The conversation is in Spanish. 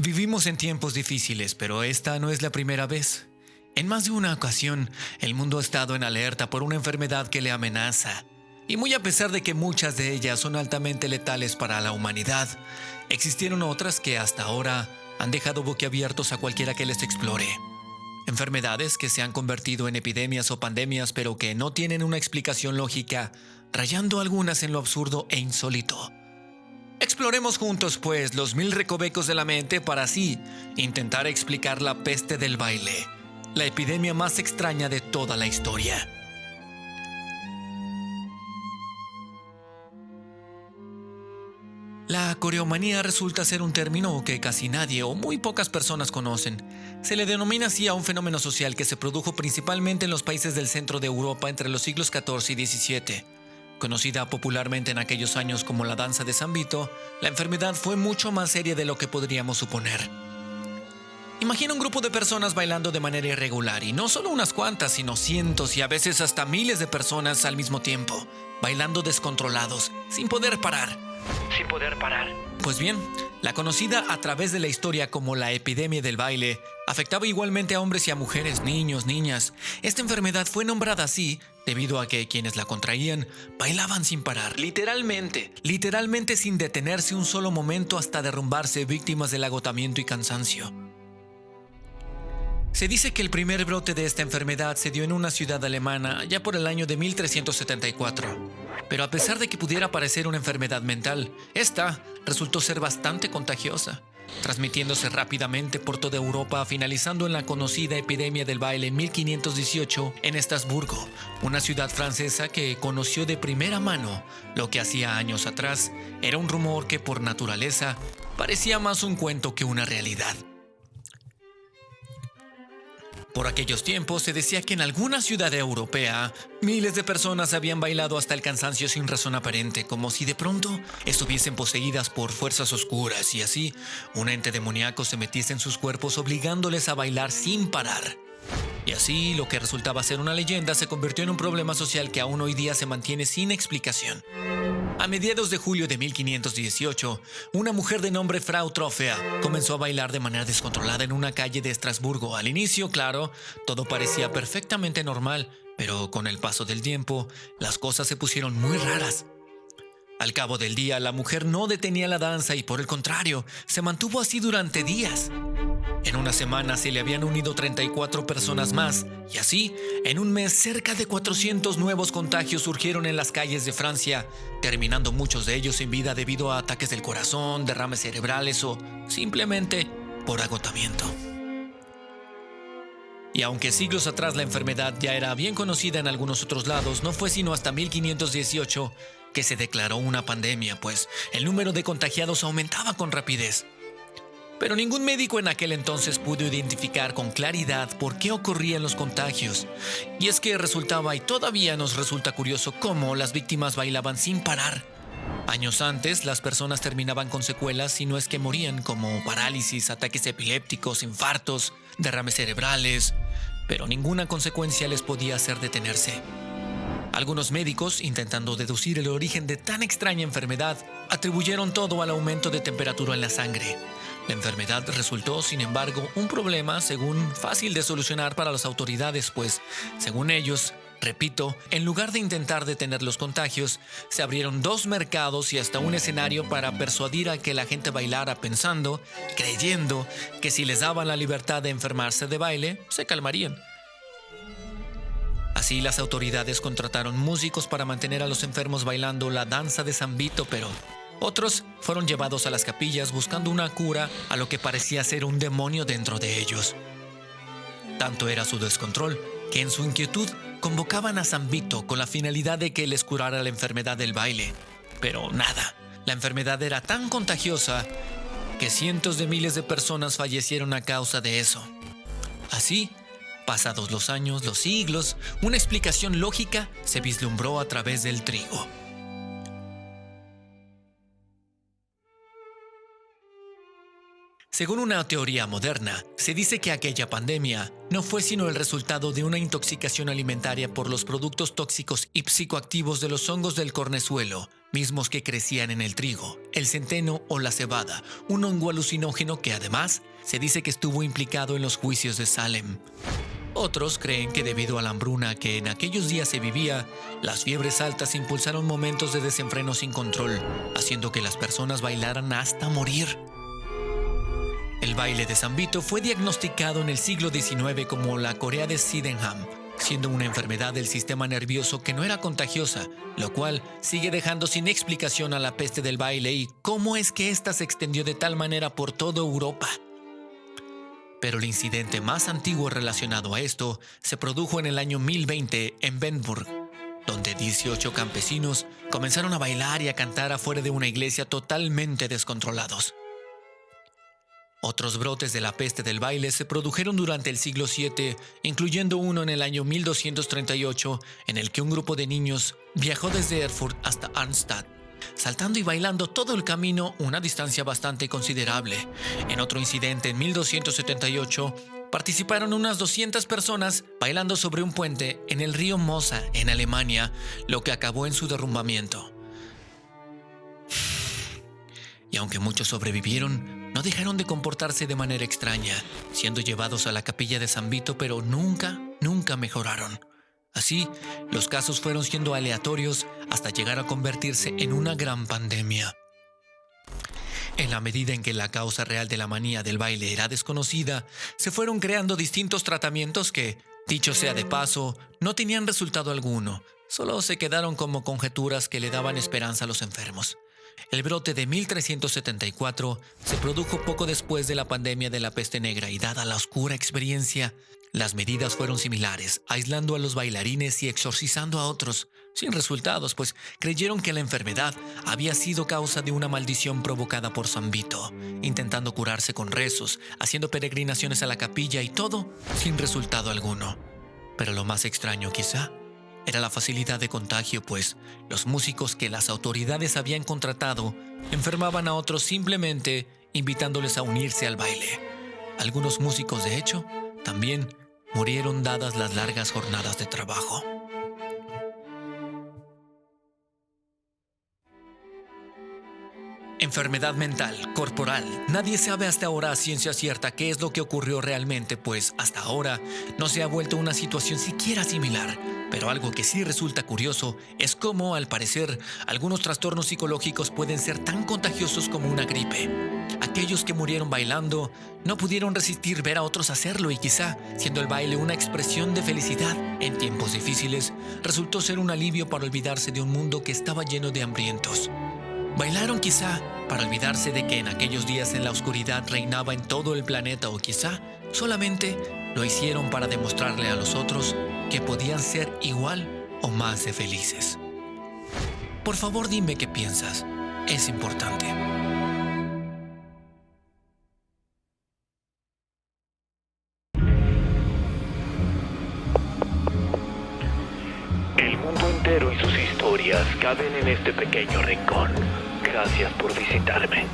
Vivimos en tiempos difíciles, pero esta no es la primera vez. En más de una ocasión, el mundo ha estado en alerta por una enfermedad que le amenaza. Y muy a pesar de que muchas de ellas son altamente letales para la humanidad, existieron otras que hasta ahora han dejado boquiabiertos a cualquiera que les explore. Enfermedades que se han convertido en epidemias o pandemias, pero que no tienen una explicación lógica, rayando algunas en lo absurdo e insólito. Exploremos juntos, pues, los 1000 recovecos de la mente para así intentar explicar la peste del baile, la epidemia más extraña de toda la historia. La coreomanía resulta ser un término que casi nadie o muy pocas personas conocen. Se le denomina así a un fenómeno social que se produjo principalmente en los países del centro de Europa entre los siglos XIV y XVII. Conocida popularmente en aquellos años como la danza de San Vito, la enfermedad fue mucho más seria de lo que podríamos suponer. Imagina un grupo de personas bailando de manera irregular, y no solo unas cuantas, sino cientos y a veces hasta miles de personas al mismo tiempo, bailando descontrolados, sin poder parar. Pues bien, la conocida a través de la historia como la epidemia del baile, afectaba igualmente a hombres y a mujeres, niños, niñas. Esta enfermedad fue nombrada así debido a que quienes la contraían bailaban sin parar, literalmente sin detenerse un solo momento hasta derrumbarse víctimas del agotamiento y cansancio. Se dice que el primer brote de esta enfermedad se dio en una ciudad alemana ya por el año de 1374. Pero a pesar de que pudiera parecer una enfermedad mental, esta resultó ser bastante contagiosa, transmitiéndose rápidamente por toda Europa, finalizando en la conocida epidemia del baile en 1518 en Estrasburgo, una ciudad francesa que conoció de primera mano lo que hacía años atrás era un rumor que por naturaleza parecía más un cuento que una realidad. Por aquellos tiempos se decía que en alguna ciudad europea miles de personas habían bailado hasta el cansancio sin razón aparente, como si de pronto estuviesen poseídas por fuerzas oscuras y así un ente demoníaco se metiese en sus cuerpos obligándoles a bailar sin parar. Y así lo que resultaba ser una leyenda se convirtió en un problema social que aún hoy día se mantiene sin explicación. A mediados de julio de 1518, una mujer de nombre Frau Trofea comenzó a bailar de manera descontrolada en una calle de Estrasburgo. Al inicio, claro, todo parecía perfectamente normal, pero con el paso del tiempo, las cosas se pusieron muy raras. Al cabo del día, la mujer no detenía la danza y, por el contrario, se mantuvo así durante días. En una semana se le habían unido 34 personas más, y así, en un mes, cerca de 400 nuevos contagios surgieron en las calles de Francia, terminando muchos de ellos sin vida debido a ataques del corazón, derrames cerebrales o simplemente por agotamiento. Y aunque siglos atrás la enfermedad ya era bien conocida en algunos otros lados, no fue sino hasta 1518 que se declaró una pandemia, pues el número de contagiados aumentaba con rapidez. Pero ningún médico en aquel entonces pudo identificar con claridad por qué ocurrían los contagios. Y es que resultaba y todavía nos resulta curioso cómo las víctimas bailaban sin parar. Años antes, las personas terminaban con secuelas si no es que morían, como parálisis, ataques epilépticos, infartos, derrames cerebrales, pero ninguna consecuencia les podía hacer detenerse. Algunos médicos, intentando deducir el origen de tan extraña enfermedad, atribuyeron todo al aumento de temperatura en la sangre. La enfermedad resultó, sin embargo, un problema, según fácil de solucionar para las autoridades, pues, según ellos, repito, en lugar de intentar detener los contagios, se abrieron 2 mercados y hasta un escenario para persuadir a que la gente bailara pensando, creyendo, que si les daban la libertad de enfermarse de baile, se calmarían. Así las autoridades contrataron músicos para mantener a los enfermos bailando la danza de San Vito, pero otros fueron llevados a las capillas buscando una cura a lo que parecía ser un demonio dentro de ellos. Tanto era su descontrol que en su inquietud convocaban a San Vito con la finalidad de que les curara la enfermedad del baile. Pero nada, la enfermedad era tan contagiosa que cientos de miles de personas fallecieron a causa de eso. Así, pasados los años, los siglos, una explicación lógica se vislumbró a través del trigo. Según una teoría moderna, se dice que aquella pandemia no fue sino el resultado de una intoxicación alimentaria por los productos tóxicos y psicoactivos de los hongos del cornezuelo, mismos que crecían en el trigo, el centeno o la cebada, un hongo alucinógeno que además se dice que estuvo implicado en los juicios de Salem. Otros creen que debido a la hambruna que en aquellos días se vivía, las fiebres altas impulsaron momentos de desenfreno sin control, haciendo que las personas bailaran hasta morir. El baile de San Vito fue diagnosticado en el siglo XIX como la Corea de Sydenham, siendo una enfermedad del sistema nervioso que no era contagiosa, lo cual sigue dejando sin explicación a la peste del baile y cómo es que ésta se extendió de tal manera por toda Europa. Pero el incidente más antiguo relacionado a esto se produjo en el año 1020 en Bernburg, donde 18 campesinos comenzaron a bailar y a cantar afuera de una iglesia totalmente descontrolados. Otros brotes de la peste del baile se produjeron durante el siglo VII, incluyendo uno en el año 1238, en el que un grupo de niños viajó desde Erfurt hasta Arnstadt, saltando y bailando todo el camino una distancia bastante considerable. En otro incidente, en 1278, participaron unas 200 personas bailando sobre un puente en el río Mosa, en Alemania, lo que acabó en su derrumbamiento. Y aunque muchos sobrevivieron, no dejaron de comportarse de manera extraña, siendo llevados a la capilla de San Vito, pero nunca mejoraron. Así, los casos fueron siendo aleatorios hasta llegar a convertirse en una gran pandemia. En la medida en que la causa real de la manía del baile era desconocida, se fueron creando distintos tratamientos que, dicho sea de paso, no tenían resultado alguno, solo se quedaron como conjeturas que le daban esperanza a los enfermos. El brote de 1374 se produjo poco después de la pandemia de la peste negra y dada la oscura experiencia, las medidas fueron similares, aislando a los bailarines y exorcizando a otros, sin resultados, pues creyeron que la enfermedad había sido causa de una maldición provocada por San Vito, intentando curarse con rezos, haciendo peregrinaciones a la capilla y todo sin resultado alguno. Pero lo más extraño quizá era la facilidad de contagio, pues los músicos que las autoridades habían contratado enfermaban a otros simplemente invitándoles a unirse al baile. Algunos músicos, de hecho, también murieron dadas las largas jornadas de trabajo. Enfermedad mental, corporal. Nadie sabe hasta ahora a ciencia cierta qué es lo que ocurrió realmente, pues hasta ahora no se ha vuelto una situación siquiera similar. Pero algo que sí resulta curioso es cómo, al parecer, algunos trastornos psicológicos pueden ser tan contagiosos como una gripe. Aquellos que murieron bailando no pudieron resistir ver a otros hacerlo y quizá, siendo el baile una expresión de felicidad en tiempos difíciles, resultó ser un alivio para olvidarse de un mundo que estaba lleno de hambrientos. Bailaron quizá para olvidarse de que en aquellos días en la oscuridad reinaba en todo el planeta, o quizá solamente lo hicieron para demostrarle a los otros que podían ser igual o más de felices. Por favor, dime qué piensas. Es importante. El mundo entero y sus historias caben en este pequeño rincón. Gracias por visitarme.